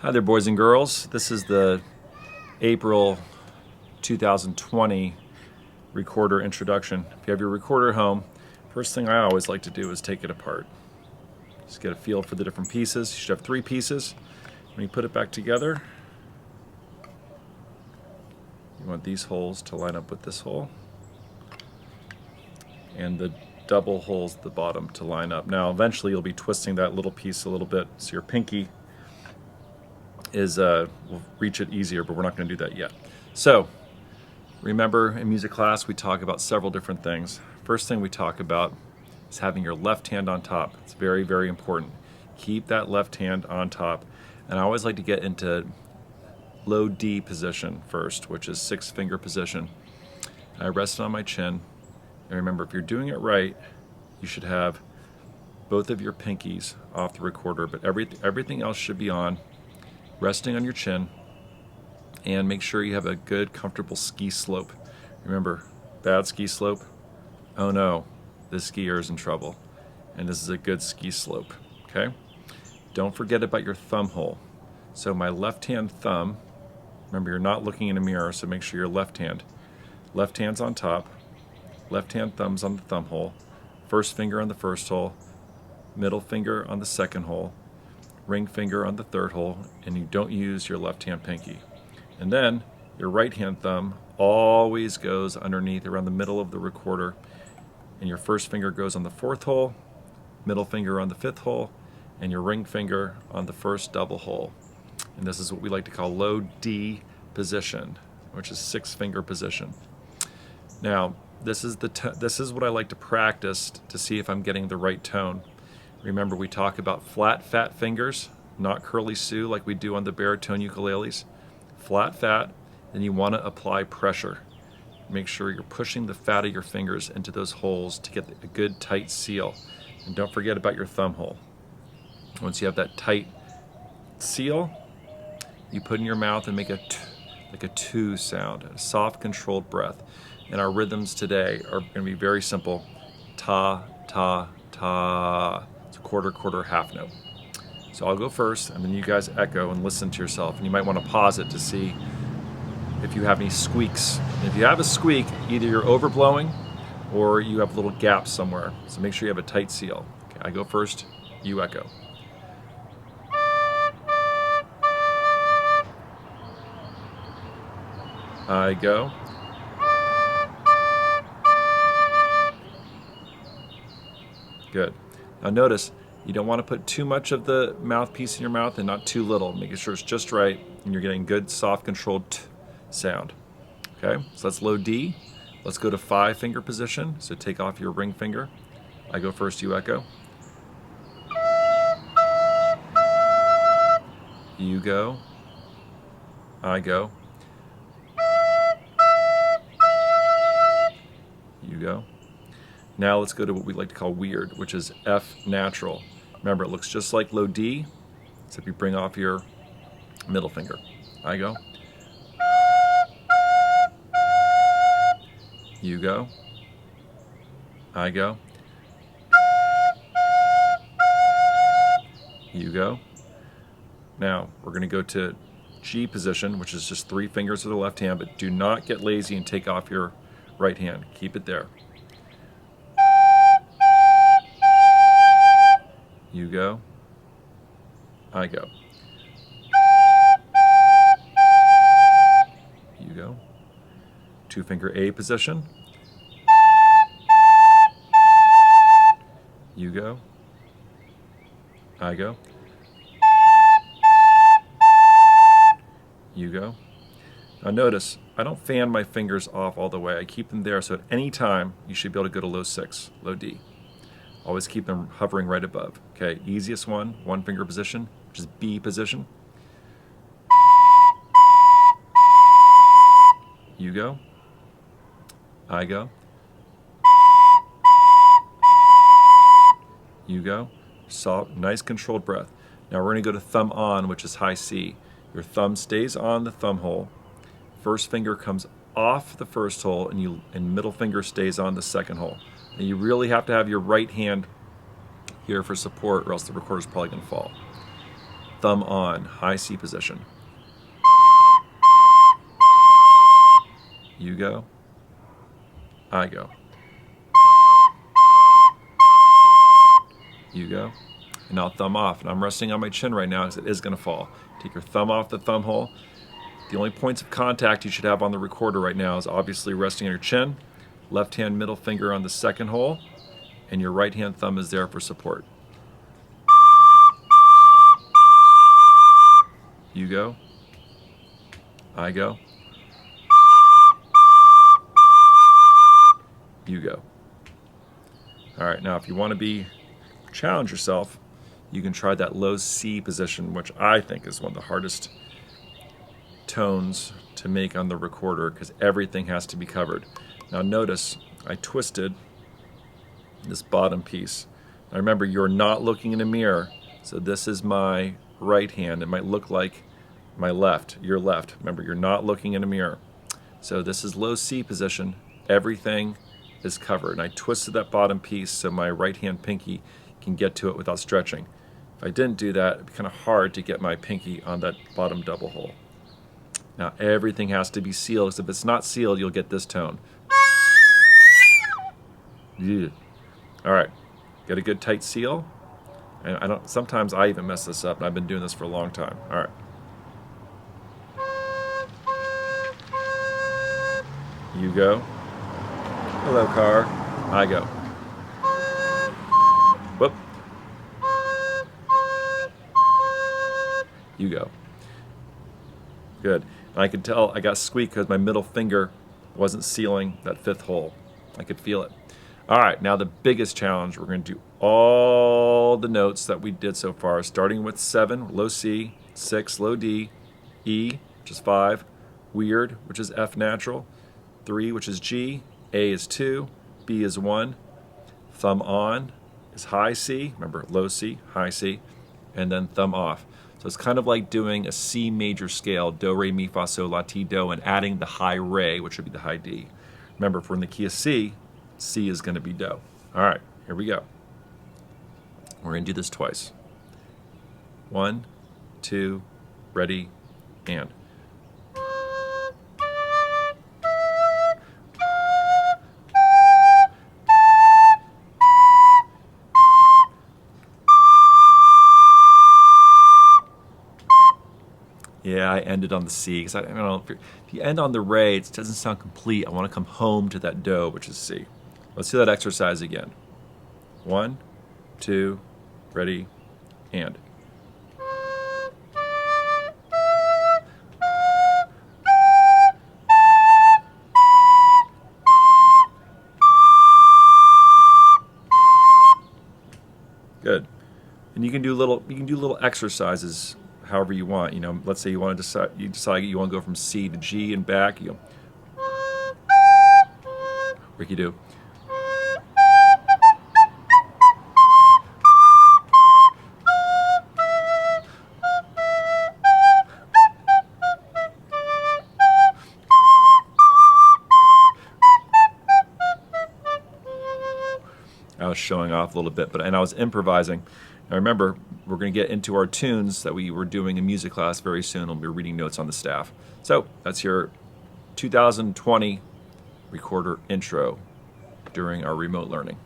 Hi there, boys and girls. This is the April 2020 recorder introduction. If you have your recorder at home, first thing I always like to do is take it apart. Just get a feel for the different pieces. You should have 3 pieces. When you put it back together, you want these holes to line up with this hole, and the double holes at the bottom to line up. Now, eventually you'll be twisting that little piece a little bit, so your pinky will reach it easier, but we're not going to do that yet. So remember, in music class we talk about several different things. First thing we talk about is having your left hand on top. It's very, very important. Keep that left hand on top. And I always like to get into low D position first, which is 6-finger position. I rest it on my chin. And remember, if you're doing it right, you should have both of your pinkies off the recorder, but everything else should be on, resting on your chin, and make sure you have a good, comfortable ski slope. Remember, bad ski slope, oh no, this skier is in trouble. And this is a good ski slope, okay? Don't forget about your thumb hole. So my left-hand thumb, remember you're not looking in a mirror, so make sure your left hand's on top, left-hand thumb's on the thumb hole, first finger on the first hole, middle finger on the second hole, ring finger on the third hole, and you don't use your left-hand pinky. And then your right-hand thumb always goes underneath around the middle of the recorder, and your first finger goes on the fourth hole, middle finger on the fifth hole, and your ring finger on the first double hole. And this is what we like to call low D position, which is 6-finger position. Now, this is what I like to practice to see if I'm getting the right tone. Remember, we talk about flat, fat fingers, not curly Sue like we do on the baritone ukuleles. Flat, fat, and you want to apply pressure. Make sure you're pushing the fat of your fingers into those holes to get a good tight seal. And don't forget about your thumb hole. Once you have that tight seal, you put in your mouth and make like a two sound, a soft, controlled breath. And our rhythms today are going to be very simple. Ta, ta, ta. It's a quarter, quarter, half note. So I'll go first, and then you guys echo and listen to yourself. And you might want to pause it to see if you have any squeaks. And if you have a squeak, either you're overblowing or you have little gaps somewhere. So make sure you have a tight seal. Okay, I go first, you echo. I go. Good. Now notice, you don't want to put too much of the mouthpiece in your mouth and not too little. Making sure it's just right and you're getting good, soft, controlled t sound. Okay, so that's low D. Let's go to 5-finger position. So take off your ring finger. I go first, you echo. You go. I go. You go. Now let's go to what we like to call weird, which is F natural. Remember, it looks just like low D, except you bring off your middle finger. I go. You go. I go. You go. Now, we're going to go to G position, which is just 3 fingers of the left hand, but do not get lazy and take off your right hand. Keep it there. You go. I go. You go. 2-finger A position. You go. I go. You go. Now notice, I don't fan my fingers off all the way. I keep them there, so at any time you should be able to go to low 6, low D. Always keep them hovering right above. Okay, easiest one, 1-finger position, which is B position. You go. I go. You go. Soft, nice controlled breath. Now we're going to go to thumb on, which is high C. Your thumb stays on the thumb hole. First finger comes off the first hole, and middle finger stays on the second hole. And you really have to have your right hand here for support, or else the recorder's probably going to fall. thumb on, high C position. You go, I go. You go. And now thumb off. And I'm resting on my chin right now because it is going to fall. Take your thumb off the thumb hole. The only points of contact you should have on the recorder right now is obviously resting on your chin, left hand middle finger on the second hole, and your right hand thumb is there for support. You go. I go. You go. All right, now if you want to challenge yourself, you can try that low C position, which I think is one of the hardest tones to make on the recorder because everything has to be covered. Now notice I twisted this bottom piece. Now remember, you're not looking in a mirror, so this is my right hand. It might look like my left, your left. Remember, you're not looking in a mirror. So this is low C position. Everything is covered. And I twisted that bottom piece so my right hand pinky can get to it without stretching. If I didn't do that, it'd be kind of hard to get my pinky on that bottom double hole. Now everything has to be sealed, because if it's not sealed, you'll get this tone. Yeah. All right, get a good tight seal. And sometimes I even mess this up, and I've been doing this for a long time. All right. You go. Hello, car. I go. Whoop. You go. Good. And I could tell I got squeaked because my middle finger wasn't sealing that fifth hole. I could feel it. All right, now the biggest challenge. We're going to do all the notes that we did so far, starting with 7, low C, 6, low D, E, which is 5, weird, which is F natural, 3, which is G, A is 2, B is 1, thumb on is high C, remember low C, high C, and then thumb off. So it's kind of like doing a C major scale, do, re, mi, fa, sol, la, ti, do, and adding the high re, which would be the high D. Remember, if we're in the key of C, C is going to be do. All right, here we go. We're going to do this twice. 1, 2, ready, and. Yeah, I ended on the C because I don't know if you end on the re, it doesn't sound complete. I want to come home to that do, which is C. Let's do that exercise again. 1, 2, ready, and. Good. And you can do little exercises however you want. You know, let's say you want to decide you want to go from C to G and back. You go, Ricky do. I was showing off a little bit, and I was improvising. Now remember, we're going to get into our tunes that we were doing in music class very soon. We'll be reading notes on the staff. So that's your 2020 recorder intro during our remote learning.